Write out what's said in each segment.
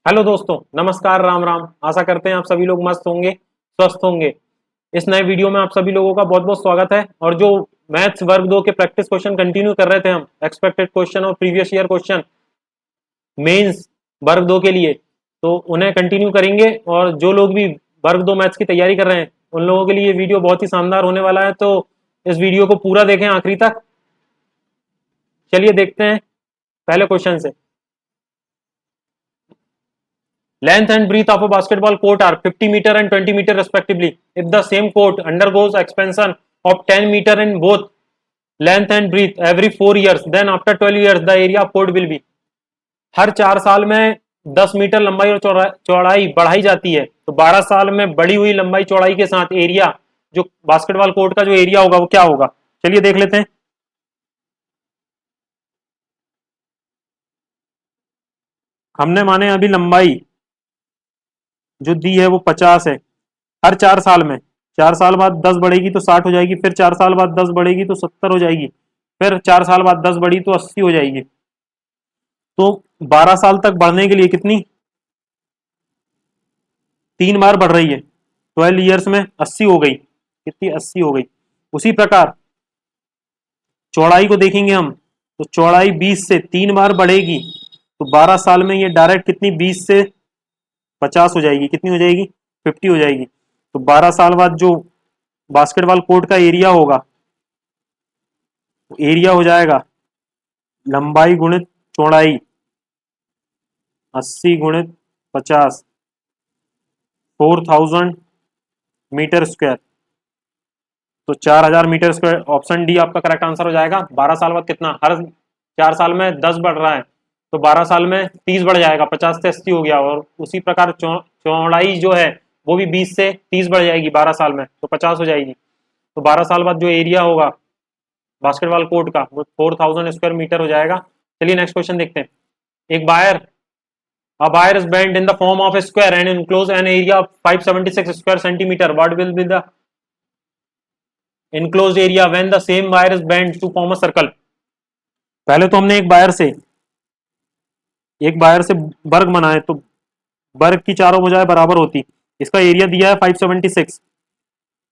Hello दोस्तों, नमस्कार, राम राम। आशा करते हैं आप सभी लोग मस्त होंगे, स्वस्थ होंगे। इस नए वीडियो में आप सभी लोगों का बहुत बहुत स्वागत है। और जो मैथ्स वर्ग 2 के प्रैक्टिस क्वेश्चन कंटिन्यू कर रहे थे हम, एक्सपेक्टेड क्वेश्चन और प्रीवियस ईयर क्वेश्चन मेंस वर्ग 2 के लिए, तो उन्हें कंटिन्यू करेंगे। और जो लोग भी वर्ग 2 मैथ्स की तैयारी कर रहे हैं उन लोगों के लिए ये वीडियो बहुत ही शानदार होने वाला है। तो इस वीडियो को पूरा देखें आखिरी तक। चलिए देखते हैं पहले क्वेश्चन से। Length and breadth of a basketball court are 50 meter and 20 meter respectively. If the same court undergoes expansion of 10 meter in both length and breadth every 4 years, then after 12 years the area of court will be. हर 4 साल में 10 metre लंबाई और चौड़ाई बढ़ाई जाती है, तो 12 साल में बढ़ी हुई लंबाई चौड़ाई के साथ एरिया, जो बास्केटबॉल कोर्ट का जो एरिया होगा वो क्या होगा। चलिए देख लेते हैं। हमने माने अभी लंबाई जो दी है वो 50 है। हर 4 साल में, 4 साल बाद 10 बढ़ेगी तो 60 हो जाएगी, फिर 4 साल बाद 10 बढ़ेगी तो 70 हो जाएगी, फिर 4 साल बाद 10 बढ़ी तो 80 हो जाएगी। तो 12 साल तक बढ़ने के लिए कितनी, 3 बार बढ़ रही है। 12 ईयर्स में 80 हो गई, कितनी, 80 हो गई। उसी प्रकार चौड़ाई को देखेंगे हम, तो चौड़ाई 20 से 3 बार बढ़ेगी, तो 12 साल में ये डायरेक्ट कितनी, 20 से 50 हो जाएगी, कितनी हो जाएगी, 50 हो जाएगी। तो 12 साल बाद जो बास्केटबॉल कोर्ट का एरिया होगा, एरिया हो जाएगा लंबाई गुणित चौड़ाई, 80 गुणित 50, 4000 मीटर स्क्वायर। तो 4000 मीटर स्क्वायर, ऑप्शन डी आपका करेक्ट आंसर हो जाएगा। 12 साल बाद कितना, हर 4 साल में 10 बढ़ रहा है, तो 12 साल में 30 बढ़ जाएगा, 50 से 80 हो गया। और उसी प्रकार चौड़ाई जो है वो भी 20 से 30 बढ़ जाएगी 12 साल में, तो 50 हो जाएगी। तो 12 साल बाद जो एरिया होगा बास्केटबॉल कोर्ट का वो 4000 स्क्वायर मीटर हो जाएगा। चलिए नेक्स्ट क्वेश्चन देखते हैं। एक buyer A wire is bent in the form of a square and enclose an area of 576 square centimeter. What will be the enclosed area when the same wire is bent to form a circle? पहले तो हमने एक buyer से वर्ग बनाए, तो वर्ग की चारों भुजाएं बराबर होती। इसका एरिया दिया है 576।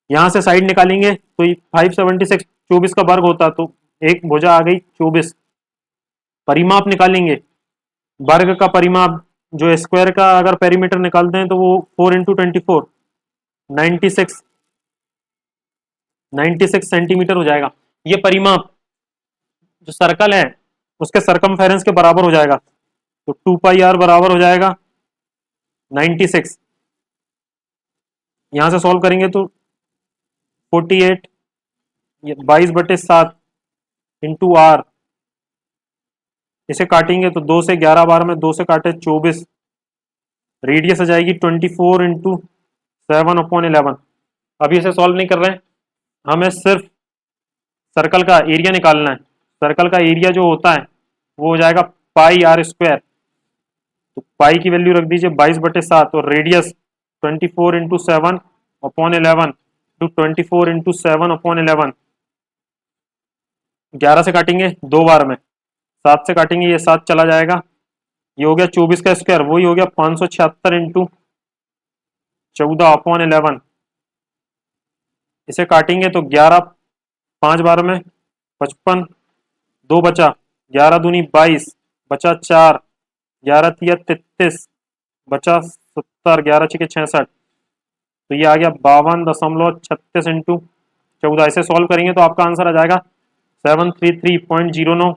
यहां से साइड निकालेंगे तो 576 24 का वर्ग होता, तो एक भुजा आ गई 24। परिमाप निकालेंगे, वर्ग का परिमाप, जो स्क्वायर का अगर पेरीमीटर निकालते हैं तो वो 4 × 24, 96 96 सेंटीमीटर हो जाएगा। ये परिमाप जो सर्कल है उसके सरकमफेरेंस के बराबर हो जाएगा, तो 2 पाई आर बराबर हो जाएगा 96। यहां से सॉल्व करेंगे तो 48, 22/7 इंटू आर। इसे काटेंगे तो 2 से 11 बार में 2 से काटे 24, रेडियस आ जाएगी 24 × 7/11। अभी इसे सॉल्व नहीं कर रहे हैं, हमें सिर्फ सर्कल का एरिया निकालना है। सर्कल का एरिया जो होता है वो हो जाएगा πr²। तो पाई की वैल्यू रख दीजिए 22/7, और रेडियस 24 × 7/11 टू 24 × 7/11। 11 से काटेंगे 2 बार में, 7 से काटेंगे ये 7 चला जाएगा, ये हो गया 24 का स्क्वायर, वही हो गया 576 × 14/11। इसे काटेंगे तो 11 5 बार में 55, 2 बचा, 11 दूनी 22, बचा 4, 11 तिया 33, बचा 70, 11 × 6 = 66। तो ये आ गया 52.36 × 14। इसे सॉल्व करेंगे तो आपका आंसर आ जाएगा 733.09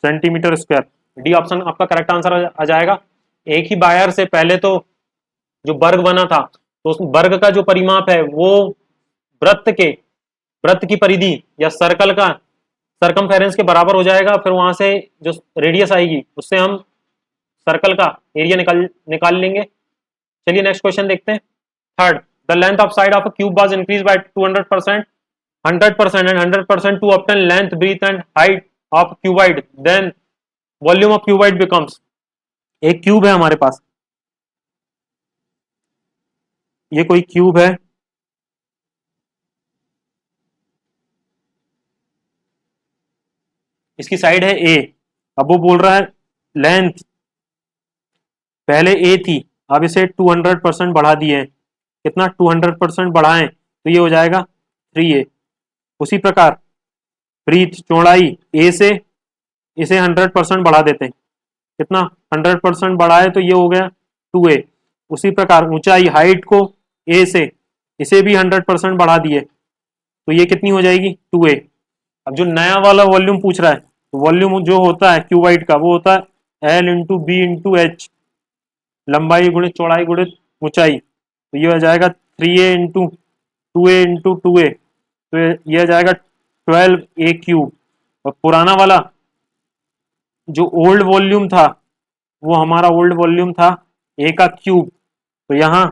सेंटीमीटर स्क्वायर। डी ऑप्शन आपका करेक्ट आंसर आ जाएगा। एक ही बायर से पहले तो जो वर्ग बना था, तो उस वर्ग का जो परिमाप है वो वृत्त की परिधि या सर्कल का सरकमफेरेंस के बराबर हो जाएगा। फिर वहां से जो रेडियस आएगी उससे हम सर्कल का एरिया निकाल लेंगे। चलिए नेक्स्ट क्वेश्चन देखते हैं। Third, the length of side of a cube was increase by 200%, 100% and 100% to obtain length, breadth and height of cuboid, then volume of cuboid becomes. एक क्यूब है हमारे पास, ये कोई क्यूब है, इसकी साइड है ए। अब वो बोल रहा है लेंथ पहले ए थी, अब इसे 200% बढ़ा दिए हैं। कितना 200% बढ़ाएं तो ये हो जाएगा 3a। उसी प्रकार ब्रीथ चौड़ाई ए से इसे 100% बढ़ा देते हैं। कितना 100% बढ़ाए तो ये हो गया 2a। उसी प्रकार ऊंचाई हाइट को ए से इसे भी 100% बढ़ा दिए तो ये कितनी हो जाएगी 2a। अब जो नया वाला वॉल्यूम पूछ रहा है, तो वॉल्यूम जो होता है क्यूबाइड का वो होता है L into B into H, लंबाई गुणित चौड़ाई गुणित ऊंचाई। तो ये हो जाएगा 3a इंटू 2a तो ये आ जाएगा 12a क्यूब। और पुराना वाला जो ओल्ड वॉल्यूम था वो हमारा ओल्ड वॉल्यूम था ए का क्यूब। तो यहाँ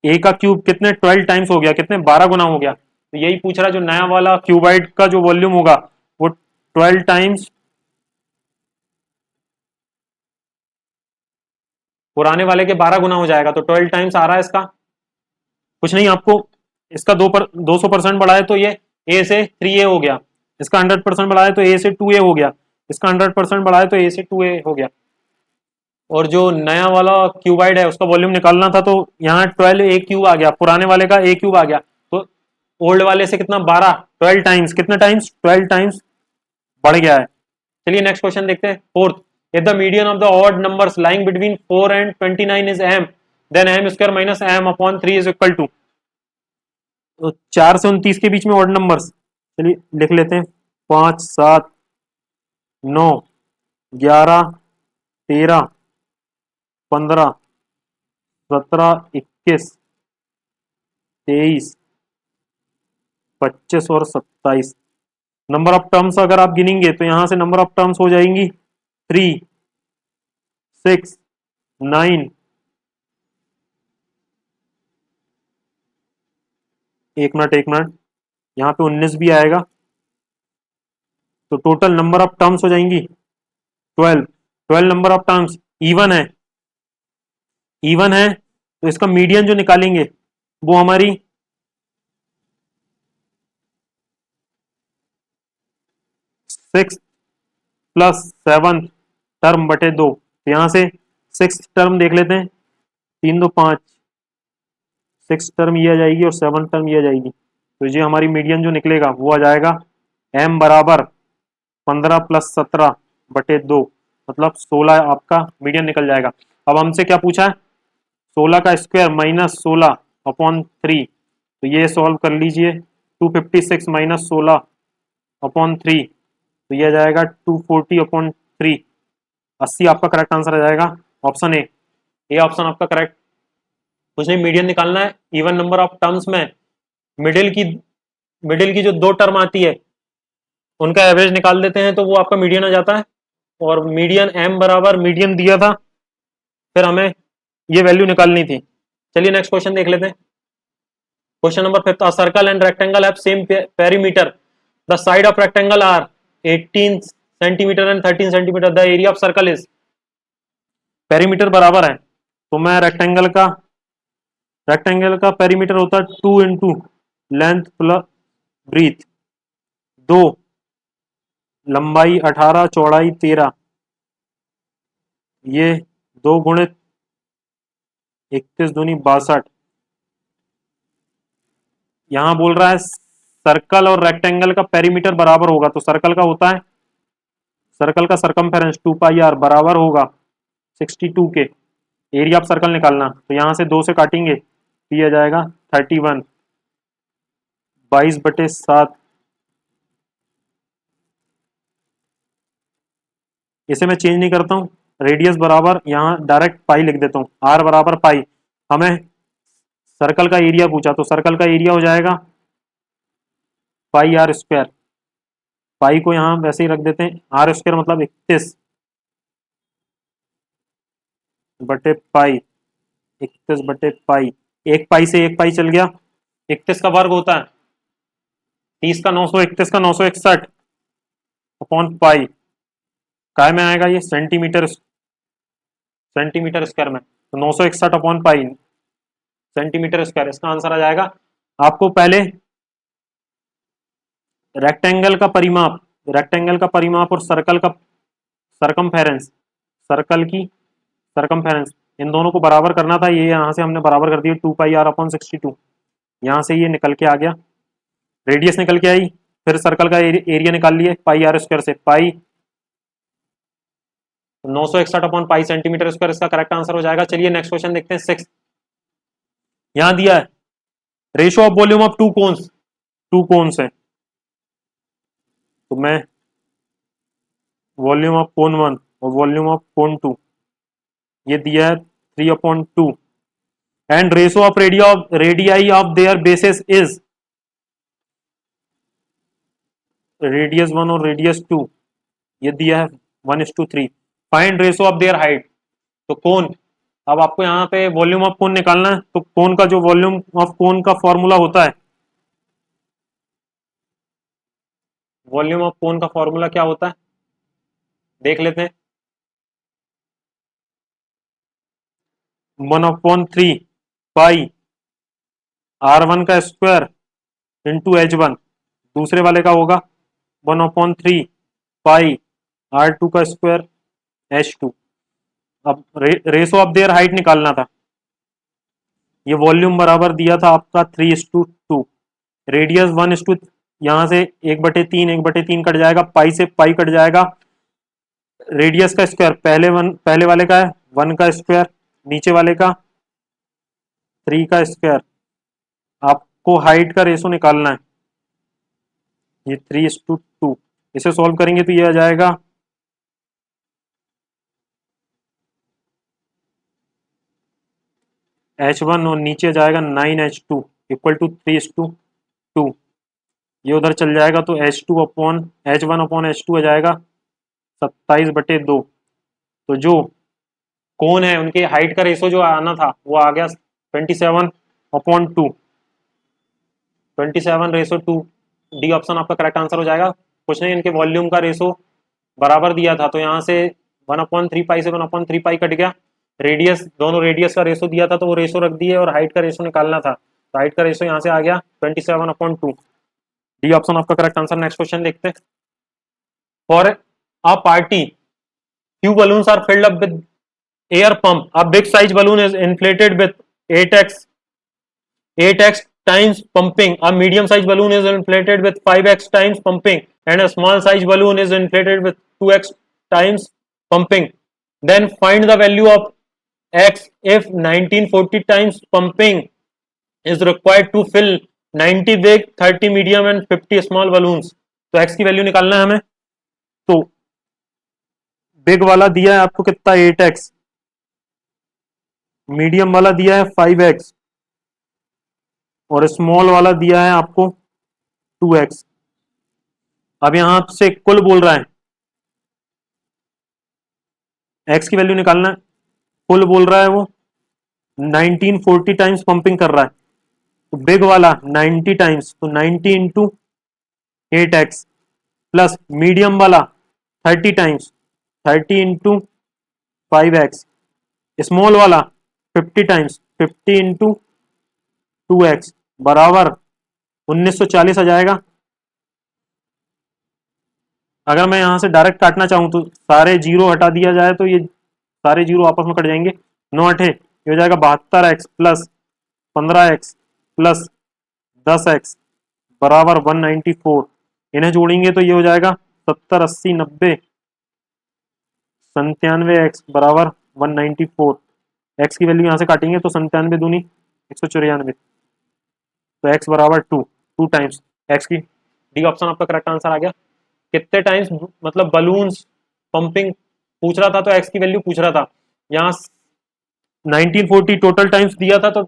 ए का क्यूब कितने 12 टाइम्स हो गया, कितने 12 गुना हो गया। तो यही पूछ रहा है जो नया वाला क्यूबाइड का जो वॉल्यूम होगा वो 12 टाइम्स पुराने वाले के 12 गुना हो जाएगा। तो 12 टाइम्स आ रहा है इसका, कुछ नहीं आपको इसका 200% बढ़ाए तो ये ए से 3a हो गया, इसका 100% बढ़ाए तो ए से 2a हो गया, इसका 100% बढ़ाए तो ए से 2a हो गया। और जो नया वाला क्यूबाइड है उसका वॉल्यूम निकालना था तो यहाँ 12a क्यूब आ गया, पुराने वाले का a क्यूब आ गया। तो ओल्ड वाले से कितना 12, 12 टाइम्स, कितने टाइम्स 12 टाइम्स बढ़ गया है। चलिए नेक्स्ट क्वेश्चन देखते हैं। Fourth, if the median of the odd numbers lying between 4 and 29 is m, then m square minus m upon 3 is equal to. तो 4 से 29 के बीच में ऑड नंबर्स, चलिए लिख लेते हैं 5 7 9 11 13 15 17 21 23 25 और 27। नंबर ऑफ टर्म्स अगर आप गिनेंगे तो यहां से नंबर ऑफ टर्म्स हो जाएंगी 3 6 9, एक मिनट यहाँ पे 19 भी आएगा। तो टोटल नंबर ऑफ टर्म्स हो जाएंगी 12। 12 नंबर ऑफ टर्म्स इवन है, इवन है तो इसका मीडियन जो निकालेंगे वो हमारी 6 प्लस 7 टर्म बटे 2। तो यहाँ से 6 टर्म देख लेते हैं, 3 2 5, 6 टर्म ये आ जाएगी और 7 टर्म ये आ जाएगी। तो ये हमारी मीडियन जो निकलेगा वो आ जाएगा m बराबर 15 प्लस 17 बटे 2, मतलब 16 आपका मीडियन निकल जाएगा। अब हमसे क्या पूछा है, 16 का स्क्वायर माइनस 16 अपॉन 3। तो ये सॉल्व कर लीजिए, 256 माइनस 16 अपॉन 3 तो ये आ जाएगा 240 अपॉन 3, 80 आपका करेक्ट आंसर आ जाएगा ऑप्शन ए। ये ऑप्शन आपका करेक्ट। कुछ नहीं, मीडियन निकालना है इवन नंबर ऑफ टर्म्स में। मिडिल की जो दो टर्म आती है उनका एवरेज निकाल देते हैं तो वो आपका मीडियन आ जाता है। और मीडियन m बराबर मीडियन दिया था, फिर हमें ये वैल्यू निकालनी थी। चलिए नेक्स्ट क्वेश्चन देख लेते हैं। Question number 5, circle and rectangle have same perimeter, the side of rectangle are 18 centimetre and 13 centimetre, the area of circle is. Perimeter बराबर है तो मैं रेक्टेंगल का पेरीमीटर होता है 2 इंटू लेंथ प्लस ब्रीथ, 2 लंबाई 18 चौड़ाई 13, ये 2 गुणित 21 दूनी 62। यहां बोल रहा है सर्कल और रेक्टेंगल का पेरीमीटर बराबर होगा, तो सर्कल का होता है, सर्कल का सरकमफेरेंस 2 पाई आर बराबर होगा 62 के। एरिया ऑफ सर्कल निकालना, तो यहां से 2 से काटेंगे तो ये आ जाएगा 31, 22/7। इसे मैं चेंज नहीं करता हूँ, रेडियस बराबर यहाँ डायरेक्ट पाई लिख देता हूँ, आर बराबर पाई। हमें सर्कल का एरिया पूछा तो सर्कल का एरिया हो जाएगा पाई आर स्क्वायर। पाई को यहाँ वैसे ही रख देते हैं, आर स्क्वायर मतलब 31 बटे पाई, 31 बटे पाई। एक पाई से एक पाई चल गया, 31 का वर्ग होता है 30 का 900, 31 का 961 अपॉन पाई। काय में आएगा ये सेंटीमीटर, सेंटीमीटर स्क्वायर में, तो 961 अपॉन पाई सेंटीमीटर स्क्वायर, इसका आंसर आ जाएगा। आपको पहले रेक्टेंगल का परिमाप, रेक्टेंगल का परिमाप और सर्कल का सरकमफेरेंस, सर्कल की सरकमफेरेंस, इन दोनों को बराबर करना था, ये यहाँ से हमने बराबर कर दिया 2πr/62। यहाँ से ये निकल के आ गया, रेडियस निकल के आई, फिर सर्कल का एरिया निकाल लिए πr² से, पाई 961/पाई सेंटीमीटर स्क्वायर, इसका करेक्ट आंसर हो जाएगा। चलिए नेक्स्ट क्वेश्चन देखते हैं 6। यहां दिया है ratio of volume of to cons है, तो मैं वॉल्यूम ऑफ कोन 1 और वॉल्यूम ऑफ कोन 2 ये दिया है 3/2, and ratio of radii of their basis is, radius 1 और रेडियस 2 ये दिया है 1:3। Find ratio of their height, तो कोन, अब आपको यहाँ पे वॉल्यूम ऑफ कोन निकालना है, तो कोन का जो वॉल्यूम ऑफ कोन का फॉर्मूला होता है, वॉल्यूम ऑफ कोन का फॉर्मूला क्या होता है देख लेते हैं। 1/3 पाई r1 का स्क्वायर इंटू h1, दूसरे वाले का होगा 1/3 पाई r2 का स्क्वायर h2। अब रेशो ऑफ देयर हाइट निकालना था, ये वॉल्यूम बराबर दिया था आपका 3:2, रेडियस 1:, यहां से 1/3 कट जाएगा, पाई से पाई कट जाएगा, रेडियस का स्क्वायर पहले वाले का है 1 का स्क्वायर, नीचे वाले का 3 का स्क्वायर। आपको हाइट का रेशो निकालना है, ये 3:2, इसे सॉल्व करेंगे तो ये आ जाएगा h1 और नीचे जाएगा 9h2 इक्वल टू 3:2, ये उधर चल जाएगा तो h1/h2 आ जाएगा 27/2। तो जो कोन है उनके हाइट का रेशो जो आना था वो आ गया 27/2, 27:2। डी ऑप्शन आपका करेक्ट आंसर हो जाएगा। कुछ नहीं, इनके वॉल्यूम का रेशो बराबर दिया था, तो यहाँ से 1/3 पाई से 1/3 पाई कट गया, रेडियस, दोनों रेडियस का रेशो दिया था तो वो रेशो रख दिए, और हाइट का रेशो निकालना था, तो हाइट का रेशो यहाँ से आ गया 27/2। डी ऑप्शन आपका करेक्ट आंसर। नेक्स्ट क्वेश्चन देखते हैं। For a party few balloons are filled up with air pump, a big size balloon is inflated with 8x times pumping, a medium size balloon is inflated with 5x times pumping, and a small size balloon is inflated with 2x times pumping. Then find the value of x if 1940 times pumping is required to fill 90 big, 30 medium and 50 small balloons. तो x की value निकालना है हमें। तो big वाला दिया है आपको कितना 8x, मीडियम वाला दिया है 5x और स्मॉल वाला दिया है आपको 2x। अब यहां से कुल बोल रहा है, x की वैल्यू निकालना है, कुल बोल रहा है वो 1940 टाइम्स पंपिंग कर रहा है, तो बिग वाला 90 टाइम्स, तो 90 इंटू 8x प्लस मीडियम वाला 30 टाइम्स, 30 इंटू 5x, स्मॉल वाला 50 टाइम्स, 50 इंटू 2x बराबर 1940 आ जाएगा। अगर मैं यहां से डायरेक्ट काटना चाहूं तो सारे जीरो हटा दिया जाए तो ये सारे जीरो आपस में कट जाएंगे, 9 8 ये हो जाएगा 72x plus 15x plus 10x बराबर 194। इन्हें जोड़ेंगे तो ये हो जाएगा 70 80 90 97x बराबर 194। x की वैल्यू यहाँ से काटेंगे तो 97 दूनी 194, तो x बराबर 2 टाइम्स x की। डी ऑप्शन आपका करेक्ट आंसर आ गया। कितने टाइम्स मतलब बलून्स पंपिंग पूछ रहा था तो x की वैल्यू पूछ रहा था। यहाँ 1940 टोटल टाइम्स दिया था, तो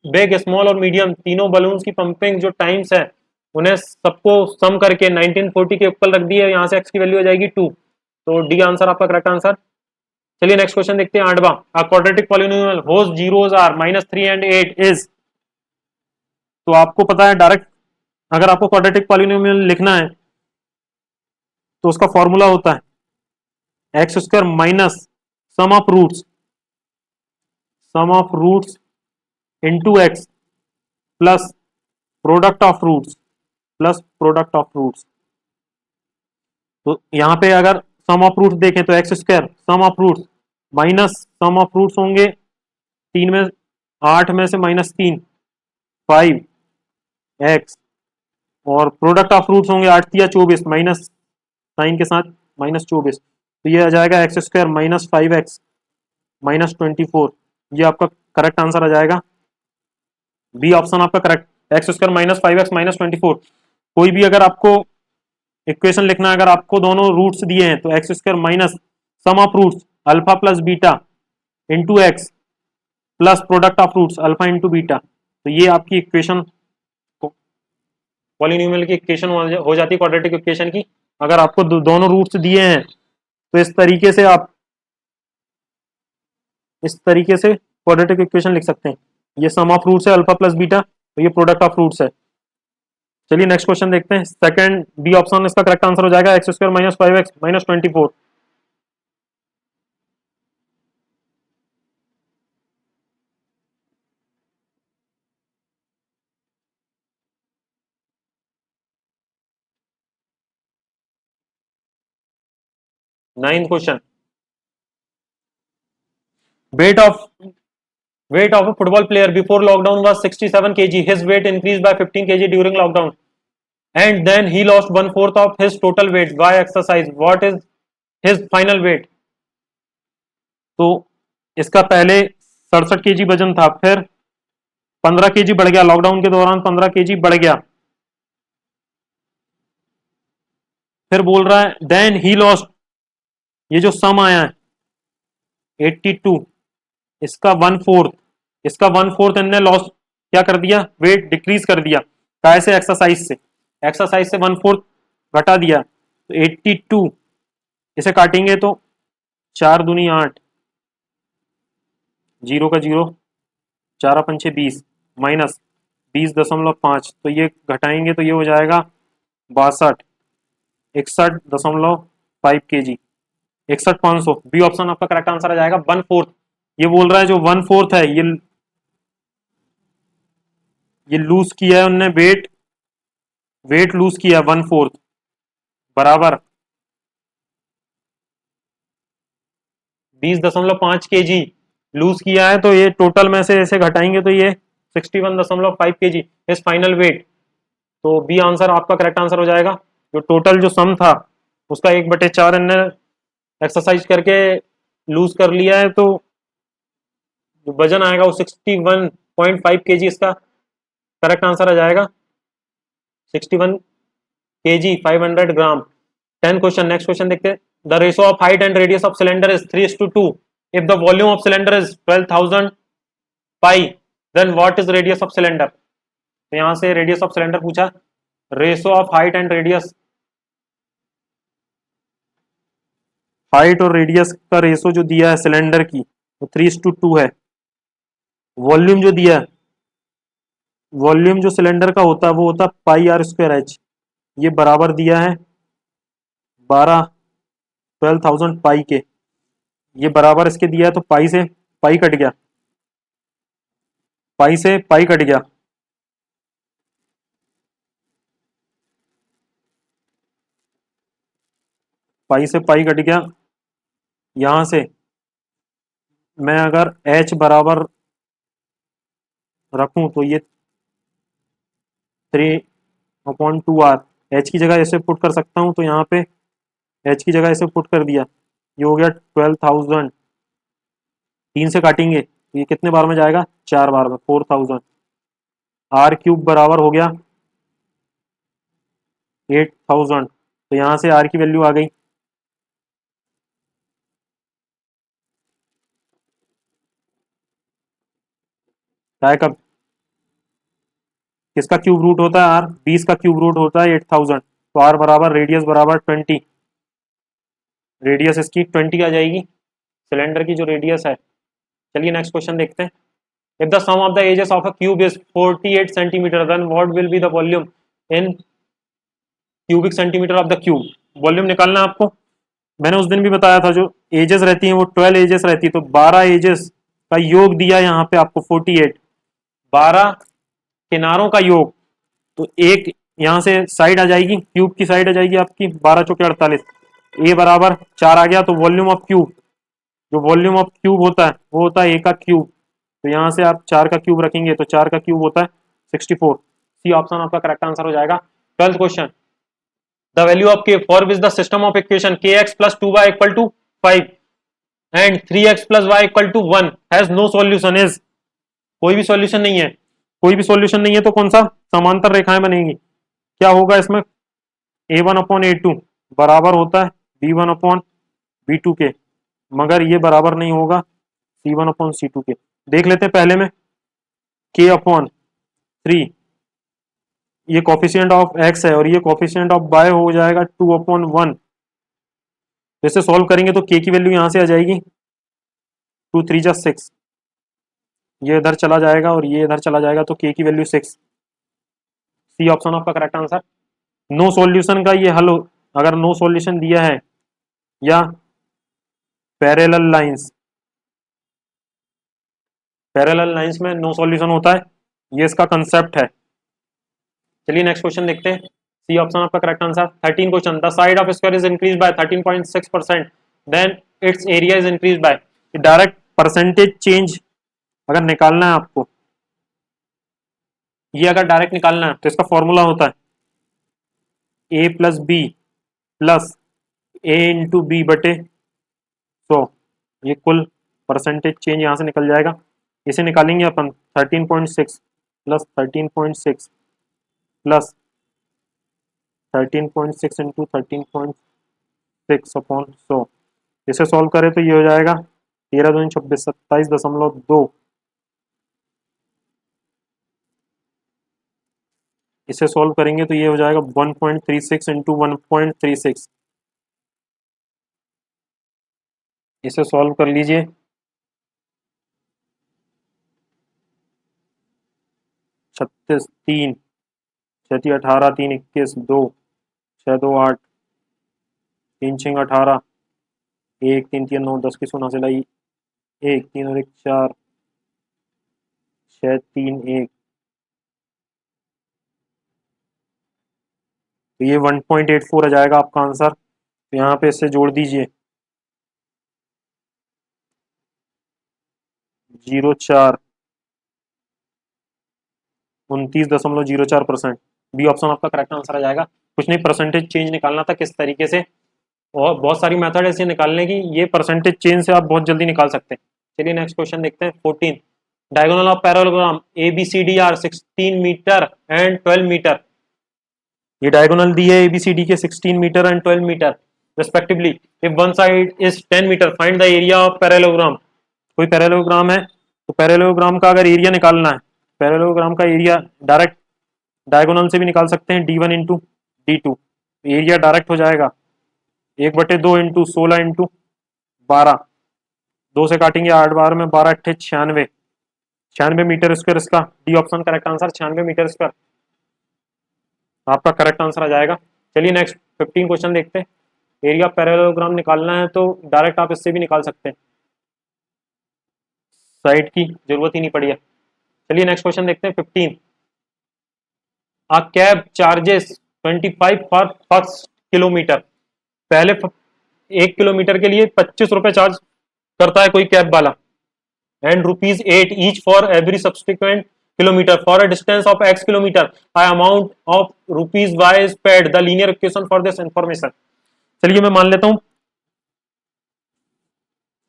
बिग, स्मॉल और मीडियम तीनों बलून्स की पंपिंग जो टाइम्स है उन्हें सबको सम करके 1940 के ऊपर रख दिए, यहाँ से x की वैल्यू आ जाएगी 2। तो डी आंसर आपका करेक्ट आंसर। चलिए नेक्स्ट क्वेश्चन देखते हैं 8वां। A quadratic polynomial whose zeros are -3 and 8 is, तो आपको पता है डायरेक्ट अगर आपको क्वाड्रेटिक पॉलिनोमियल लिखना है तो उसका फॉर्मूला होता है x² minus sum of roots into x plus product of roots. तो यहां पे अगर सम ऑफ रूट्स देखें तो x² sum of roots minus sum of roots होंगे 3 में 8 में से -3 5x, और प्रोडक्ट ऑफ रूट्स होंगे 8 या 24 माइनस साइन के साथ -24, तो ये आ जाएगा x² -5x -24। ये आपका करेक्ट आंसर आ जाएगा, बी ऑप्शन आपका करेक्ट, x² -5x -24। कोई भी अगर आपको इक्वेशन लिखना है, अगर आपको दोनों रूट्स दिए हैं तो x² minus sum of roots alpha plus beta into x plus product of roots alpha into beta, तो ये आपकी इक्वेशन पॉलिनोमियल की इक्वेशन हो जाती है, क्वाड्रेटिक इक्वेशन की। अगर आपको दोनों रूट्स दिए हैं तो इस तरीके से आप इस तरीके से क्वाड्रेटिक इक्वेशन लिख सकते हैं। ये सम ऑफ रूट्स है अल्फा प्लस बीटा, तो ये प्रोडक्ट ऑफ रूट्स है। चलिए नेक्स्ट क्वेश्चन देखते हैं। सेकंड बी ऑप्शन इसका करेक्ट आंसर हो जाएगा, x² -5x -24। Ninth question, weight of weight of a football player before lockdown was 67 kg. His weight increased by 15 kg during lockdown, and then he lost 1/4 of his total weight by exercise. What is his final weight? तो इसका पहले 67 kg वजन था, फिर 15 kg बढ़ गया, lockdown के दौरान 15 kg बढ़ गया, फिर बोल रहा है देन ही लॉस्ट, ये जो सम आया है 82, इसका 1/4, इसका 1/4 इनने लॉस क्या कर दिया, वेट डिक्रीज कर दिया, कैसे, एक्सरसाइज से, एक्सरसाइज से 1/4 घटा दिया, तो 82 इसे काटेंगे तो 4 दूनी 8, 0 का 0, 4 पंचे 20 माइनस 20.5, तो ये घटाएंगे तो ये हो जाएगा 62, 61.5 kg, 61,500। बी ऑप्शन आपका करेक्ट आंसर आ जाएगा, 1/4। ये बोल रहा है जो 1/4 है ये लूज किया है उनने, वेट लूज किया 1/4 बराबर 20.5 kg लूज किया है, तो ये टोटल में से ऐसे घटाएंगे तो ये 61.5 kg इस फाइनल वेट। तो बी आंसर आपका करेक्ट आंसर हो जाएगा। जो टोटल जो सम था उसका 1/4 इनने एक्सरसाइज करके लूज कर लिया है, तो जो वजन आएगा वो 61.5 kg इसका करेक्ट आंसर आ जाएगा, 61 kg 500 gram. 10 question, next question देखते हैं। The ratio of height and radius of cylinder is 3:2। If the volume of cylinder is 12,000 pi, then what is radius of cylinder. तो यहां से रेडियस ऑफ सिलेंडर पूछा, ratio of height and radius, height और radius का ratio जो दिया है cylinder की वो 3:2 है। वॉल्यूम जो दिया है, वॉल्यूम जो सिलेंडर का होता है वो होता है πr²h, ये बराबर दिया है 12,000 पाई के, ये बराबर इसके दिया है, तो पाई से पाई कट गया, पाई से पाई कट गया, पाई से पाई कट गया। यहां से मैं अगर h बराबर रखूं तो ये 3/2r, h की जगह ऐसे पुट कर सकता हूं, तो यहाँ पे h की जगह ऐसे पुट कर दिया, ये हो गया 12,000, 3 से काटेंगे तो ये कितने बार में जाएगा, 4 बार में, 4,000। r³ बराबर हो गया 8,000, तो यहाँ से r की वैल्यू आ गई, कब किसका क्यूब रूट होता है, r 20 का क्यूब रूट होता है 8,000, तो r बराबर रेडियस बराबर 20, रेडियस इसकी 20 आ जाएगी, सिलेंडर की जो रेडियस है। चलिए नेक्स्ट क्वेश्चन देखते हैं। If the sum of the edges of a cube is 48 centimetre, then what will be the volume in cubic centimetre of the cube. Volume निकालना आपको, मैंने उस दिन भी बताया था जो एजेस रहती हैं वो 12 एजेस रहती है, तो 12 एजेस का योग दिया यहाँ पे आपको 48, 12 किनारों का योग, तो एक यहाँ से साइड आ जाएगी, क्यूब की साइड आ जाएगी आपकी 12 चौके 48, ए बराबर 4 आ गया, तो वॉल्यूम ऑफ क्यूब जो वॉल्यूम ऑफ क्यूब होता है वो होता है ए का क्यूब, तो यहाँ से आप 4 का क्यूब रखेंगे तो 4 का क्यूब होता है 64। सी ऑप्शन आपका करेक्ट आंसर हो जाएगा। 12th question, the value of k for which the system of equation k x plus 2y equal to 5 and 3x plus y equal to 1 has no solution is. कोई भी solution नहीं है, कोई भी solution नहीं है तो कौन सा समांतर रेखाएं बनेंगी, क्या होगा इसमें, a1/a2 बराबर होता है b1/b2 के, मगर ये बराबर नहीं होगा c1/c2 के। देख लेते हैं पहले में k/3, ये कोफिशिएंट ऑफ x है और ये कोफिशिएंट ऑफ y हो जाएगा 2/1। जैसे सॉल्व करेंगे तो k की वैल्यू यहां से आ जाएगी 2 3 जा 6, ये इधर चला जाएगा और ये इधर चला जाएगा तो k की वैल्यू 6। सी ऑप्शन आपका करेक्ट आंसर। नो सॉल्यूशन का ये हल अगर नो सॉल्यूशन दिया है या पैरेलल लाइंस, पैरेलल लाइंस में नो सॉल्यूशन होता है, ये इसका कंसेप्ट है। चलिए नेक्स्ट क्वेश्चन देखते हैं। सी ऑप्शन आपका correct answer. 13 question, the side of square is increase by 13.6%, then its area is increase by. Direct percentage change अगर निकालना है आपको, ये अगर डायरेक्ट निकालना है तो इसका फॉर्मूला होता है a plus B plus A into B बटे 100। ये कुल परसेंटेज चेंज यहाँ से निकल जाएगा, इसे निकालेंगे अपन 13.6 प्लस 13.6 प्लस 13.6 इंटू 13.6 अपॉन 100। इसे सॉल्व करें तो ये हो जाएगा 13 दूनी 26, 27.2। इसे सॉल्व करेंगे तो ये हो जाएगा 1.36 इंटू 1.36। इसे सॉल्व कर लीजिए, 36 3 छती 18 3 21 2 6 2 8 3 6 18 1 3 3 9 10 की सोना से लाई 1 3 और 1 4 6 3 1, तो ये 1.84 आ जाएगा आपका आंसर। तो यहाँ पे इससे जोड़ दीजिए 0.4 29.04%। बी ऑप्शन आपका करेक्ट आंसर आ जाएगा। कुछ नहीं, परसेंटेज चेंज निकालना था किस तरीके से, और बहुत सारी मेथड ऐसे निकालने की, ये परसेंटेज चेंज से आप बहुत जल्दी निकाल सकते हैं। चलिए नेक्स्ट क्वेश्चन देखते हैं। 14, diagonal of parallelogram A B C D are 16 metre and 12 metre. ये डायगोनल दी है एबीसीडी के 16 metre and 12 metre respectively. If one side is 10 metre find the area of parallelogram. कोई पैरेललोग्राम है तो पैरेललोग्राम का अगर एरिया निकालना है, पैरेललोग्राम का एरिया डायरेक्ट डायगोनल से भी निकाल सकते हैं, d1 into d2, area direct हो जाएगा 1/2 इंटू 16 इंटू 12, 2 से काटेंगे 8 बार में 12 अट्ठे 96, 96 मीटर स्क्वायर इसका D option correct answer 96 metre square आपका करेक्ट आंसर आ जाएगा। चलिए नेक्स्ट 15 क्वेश्चन देखते हैं। एरिया पैरेललोग्राम निकालना है तो डायरेक्ट आप इससे भी निकाल सकते हैं, साइड की जरूरत ही नहीं पड़ी है। चलिए नेक्स्ट क्वेश्चन देखते हैं 15। A cab charges 25 for first kilometer. पहले 1 किलोमीटर के लिए 25 रुपए चार्ज करता है कोई कैब वाला, and ₹8 each for every subsequent kilometre for a distance of x kilometre, I amount of ₹y is paid, the linear equation for this information. चलिए मैं मान लेता हूं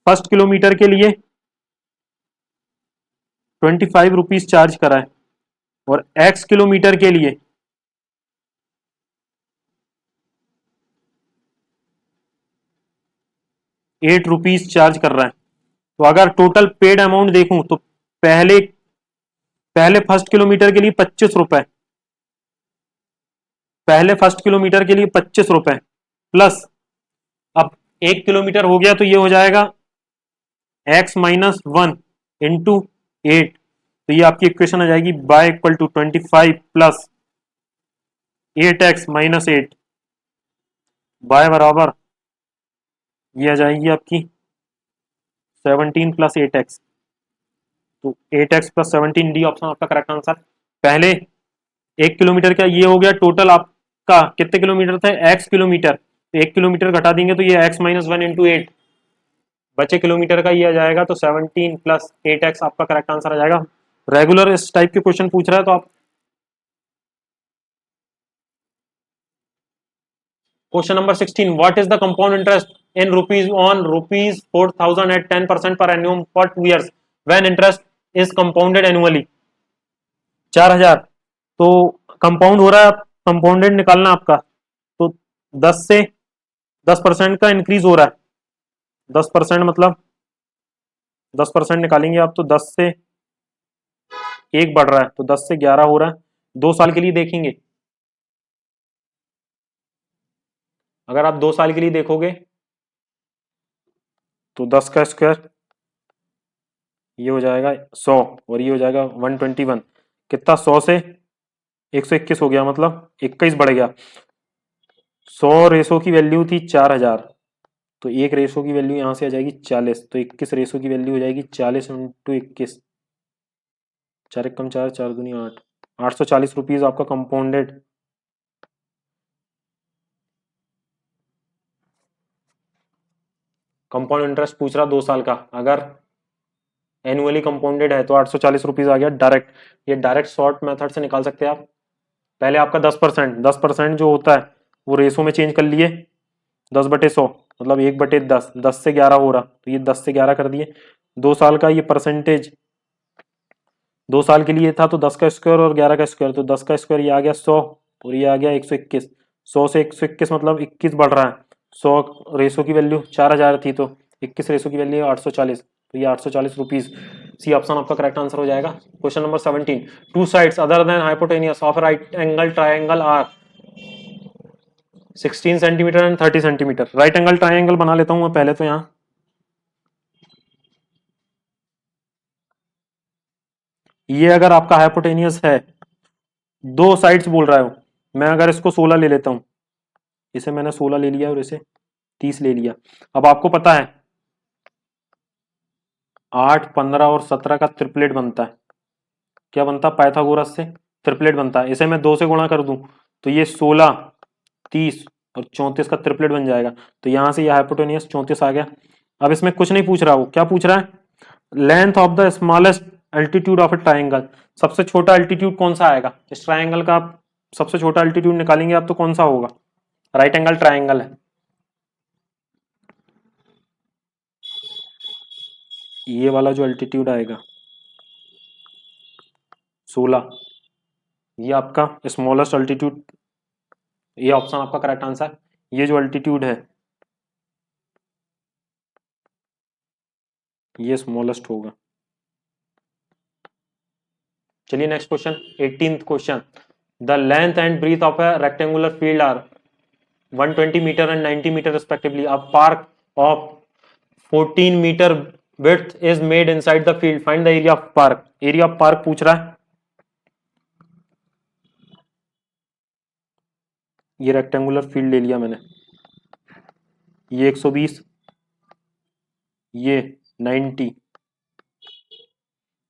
फर्स्ट किलोमीटर के लिए 25 रुपीज चार्ज करा है और x किलोमीटर के लिए 8 रुपीज चार्ज कर रहा है। तो अगर टोटल पेड अमाउंट देखूं तो पहले पहले फर्स्ट किलोमीटर के लिए 25 रुपए, पहले फर्स्ट किलोमीटर के लिए 25 रुपए प्लस अब 1 किलोमीटर हो गया तो ये हो जाएगा x-1 इंटू 8, तो ये आपकी इक्वेशन आ जाएगी y equal to 25 plus 8x-8, y बराबर ये आ जाएगी आपकी 17 प्लस 8x, तो 8x प्लस 17 डी ऑप्शन आपका करेक्ट आंसर। पहले 1 किलोमीटर का ये हो गया, टोटल आपका कितने किलोमीटर थे x किलोमीटर, तो 1 किलोमीटर घटा देंगे तो ये x-1 इंटू 8, बचे किलोमीटर का ये आ जाएगा, तो 17 प्लस 8x आपका करेक्ट आंसर आ जाएगा। रेगुलर इस टाइप के क्वेश्चन पूछ रहा है तो आप question number 16, what is the compound interest in rupees on rupees 4000 at 10% per annum for 2 years when interest is compounded annually. 4000 तो कंपाउंड हो रहा है, कंपाउंडेड निकालना आपका, तो 10 से 10% का इंक्रीज हो रहा है। 10% मतलब 10% निकालेंगे आप तो 10 से 1 बढ़ रहा है, तो 10 से 11 हो रहा है। 2 साल के लिए देखेंगे, अगर आप 2 साल के लिए देखोगे तो 10 का स्क्वायर ये हो जाएगा 100 और ये हो जाएगा 121। कितना, 100 से 121 हो गया, मतलब 21 बढ़ गया। 100 रेसो की वैल्यू थी 4000, तो एक रेसो की वैल्यू यहाँ से आ जाएगी 40, तो 21 रेसो की वैल्यू हो जाएगी 40 इंटू 21, 4 एक कम 4, 4 दूनी 8, 840 रुपीज आपका कंपाउंडेड। कंपाउंड इंटरेस्ट पूछ रहा 2 साल का, अगर एनुअली कंपाउंडेड है तो 840 रुपीज आ गया डायरेक्ट। ये डायरेक्ट शॉर्ट मेथड से निकाल सकते हैं आप। पहले आपका 10%, 10% जो होता है वो रेसो में चेंज कर लिए, 10/100 मतलब 1/10, 10 से 11 हो रहा, तो ये 10 से 11 कर दिए। 2 साल का ये परसेंटेज 2 साल के लिए था, तो 10 का स्क्वायर और 11 का स्क्वायर, तो 10 का स्क्वायर ये आ गया 100 और ये आ गया 121। 100 से 121 मतलब 21 बढ़ रहा है। 100 रेसो की वैल्यू 4000 थी, तो 21 रेसो की वैल्यू 840, तो ये 840 रुपीज। सी ऑप्शन आपका करेक्ट आंसर हो जाएगा। Question number 17, two sides other than hypotenuse of right angle triangle are 16 centimetre and 30 centimetre. Right angle triangle बना लेता हूं मैं पहले तो। यहाँ ये अगर आपका हाइपोटेनियस है, 2 साइड्स बोल रहा हूं मैं, अगर इसको 16 ले लेता हूं, इसे मैंने 16 ले लिया और इसे 30 ले लिया। अब आपको पता है 8, 15 और 17 का ट्रिपलेट बनता है। क्या बनता है, पाइथागोरस से ट्रिपलेट बनता है। इसे मैं 2 से गुणा कर दूं तो ये 16, 30 और 34 का ट्रिपलेट बन जाएगा। तो यहां से ये हाइपोटेनियस 34 आ गया। अब इसमें कुछ नहीं पूछ रहा, वो क्या पूछ रहा है, length of the smallest altitude of A triangle. सबसे छोटा अल्टीट्यूड कौन सा आएगा इस ट्राइंगल का, आप सबसे छोटा अल्टीट्यूड निकालेंगे आप तो कौन सा होगा। राइट एंगल ट्राइंगल है, ये वाला जो अल्टीट्यूड आएगा 16, ये आपका स्मॉलेस्ट अल्टीट्यूड, ये ऑप्शन आपका करेक्ट आंसर। ये जो अल्टीट्यूड है ये स्मॉलेस्ट होगा। चलिए next question, 18th question, the length and breadth of a rectangular field are 120 metre and 90 metre respectively. A park of 14 metre width is made inside the field, find the area of park। Area of park पूछ रहा है। ये rectangular field ले लिया मैंने, ये 120, ये 90।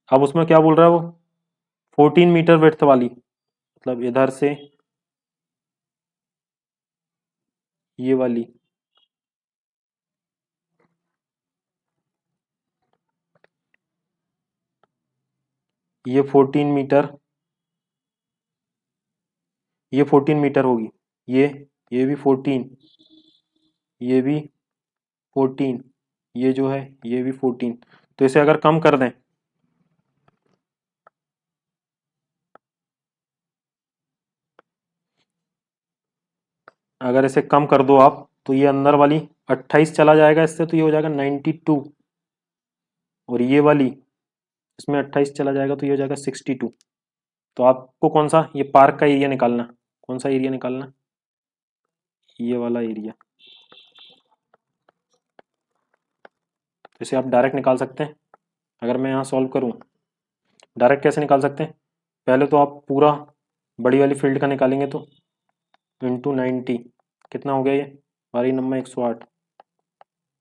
अब उसमें क्या बोल रहा है वो, 14 मीटर विड्थ वाली, मतलब इधर से ये वाली, ये 14 मीटर, ये 14 मीटर होगी, ये भी 14, ये भी 14, ये जो है ये भी 14। तो इसे अगर कम कर दें, अगर इसे कम कर दो आप तो ये अंदर वाली 28 चला जाएगा इससे, तो ये हो जाएगा 92, और ये वाली इसमें 28 चला जाएगा तो ये हो जाएगा 62। तो आपको कौन सा, ये पार्क का एरिया निकालना, कौन सा एरिया निकालना, ये वाला एरिया। तो इसे आप डायरेक्ट निकाल सकते हैं। अगर मैं यहाँ सॉल्व करूँ, डायरेक्ट कैसे निकाल सकते हैं, पहले तो आप पूरा बड़ी वाली फील्ड का निकालेंगे, तो इंटू 90 कितना हो गया, ये बारी नंबर 108,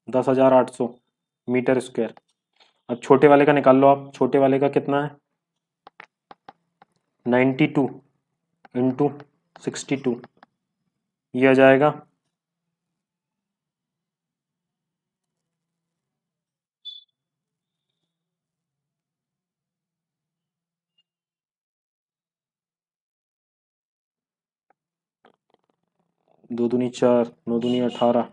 10,800 मीटर स्क्वायर। अब छोटे वाले का निकाल लो आप, छोटे वाले का कितना है, 92 इंटू 62, ये आ जाएगा 2 दूनी 4, 9 दूनी 18,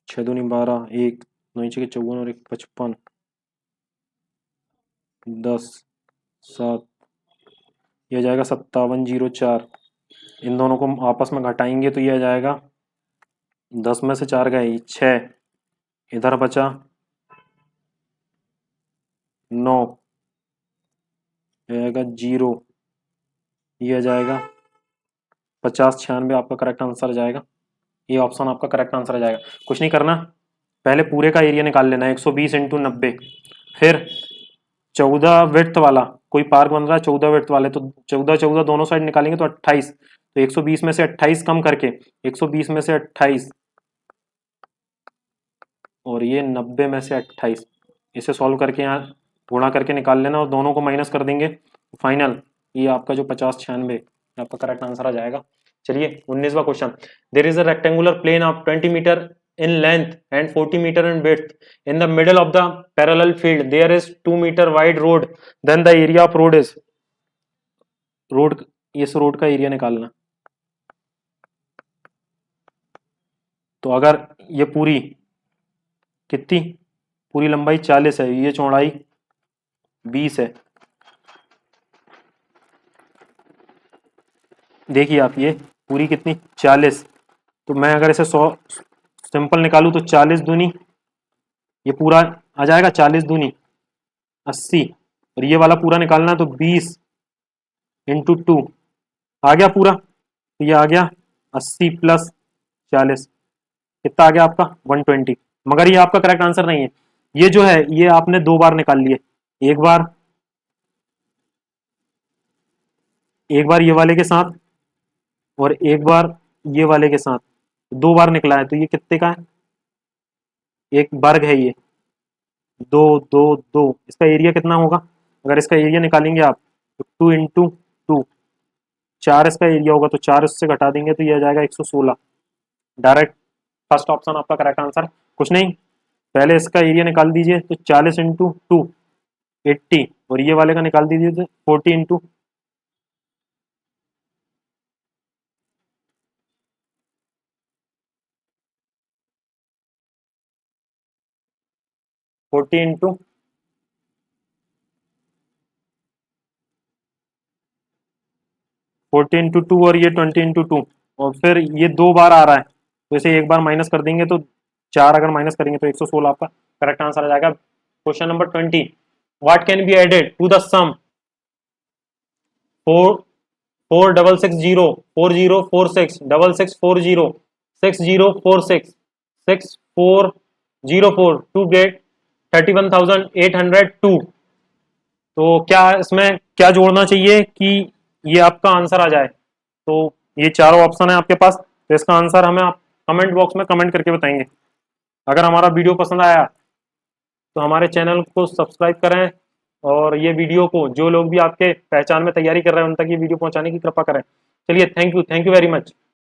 6 दूनी 12, 1, 9 छः 54 और 1 55, 10, 7, यह जाएगा 5704। इन दोनों को आपस में घटाएंगे तो यह आ जाएगा 10 में से 4 गए 6, इधर बचा 9, यह आएगा 0, यह आ जाएगा 5096 आपका करेक्ट आंसर आ जाएगा। ये ऑप्शन आपका करेक्ट आंसर आ जाएगा। कुछ नहीं करना, पहले पूरे का एरिया निकाल लेना है 120 इंटू 90, फिर 14 विड्थ वाला, कोई पार्क बन रहा है 14 विड्थ वाले, तो 14 14 दोनों साइड निकालेंगे तो 28, तो 120 में से 28 कम करके 120 में से 28 और ये 90 में से 28, इसे सॉल्व करके यहाँ गुणा करके निकाल लेना और दोनों को माइनस कर देंगे, फाइनल ये आपका जो 5096 आपका करेक्ट आंसर आ जाएगा। चलिए 19वां question, there is a rectangular plane of 20 meter in length and 40 meter in width. In the middle of the parallel field there is 2 meter wide road. Then the area of road is, road, इस road का area निकालना। तो अगर ये पूरी कितनी, पूरी लंबाई 40 है, ये चौड़ाई 20 है, देखिए आप ये पूरी कितनी 40, तो मैं अगर इसे 100 सिंपल निकालूं तो 40 दूनी, ये पूरा आ जाएगा 40 दूनी 80, और ये वाला पूरा निकालना तो 20 इंटू 2 आ गया पूरा, तो ये आ गया 80 प्लस 40, कितना आ गया आपका 120। मगर ये आपका करेक्ट आंसर नहीं है, ये जो है ये आपने 2 बार निकाल लिए, एक बार ये वाले के साथ और एक बार ये वाले के साथ, 2 बार निकला है, तो ये कितने का है, एक वर्ग है ये, 2 2 2, इसका एरिया कितना होगा, अगर इसका एरिया निकालेंगे आप तो 2 इंटू 2, 4 इसका एरिया होगा, तो 4 इससे घटा देंगे तो ये आ जाएगा 116। डायरेक्ट फर्स्ट ऑप्शन आपका करेक्ट आंसर। कुछ नहीं, पहले इसका एरिया निकाल दीजिए, तो 40 इंटू 2 80, और ये वाले का निकाल दीजिए तो 40 इंटू 40 इंटू 40 इंटू 2 और ये 20 इंटू 2, और फिर ये 2 बार आ रहा है, तो इसे एक बार माइनस कर देंगे तो 4 अगर माइनस करेंगे तो 116 आपका करेक्ट आंसर आ जाएगा। Question number 20, what can be added to the sum 4660660464064 to get 31,802। तो क्या इसमें क्या जोड़ना चाहिए कि ये आपका आंसर आ जाए, तो ये चारों ऑप्शन है आपके पास, तो इसका आंसर हमें आप कमेंट बॉक्स में कमेंट करके बताएंगे। अगर हमारा वीडियो पसंद आया तो हमारे चैनल को सब्सक्राइब करें, और ये वीडियो को जो लोग भी आपके पहचान में तैयारी कर रहे हैं उन तक ये वीडियो पहुंचाने की कृपा करें। चलिए, थैंक यू वेरी मच।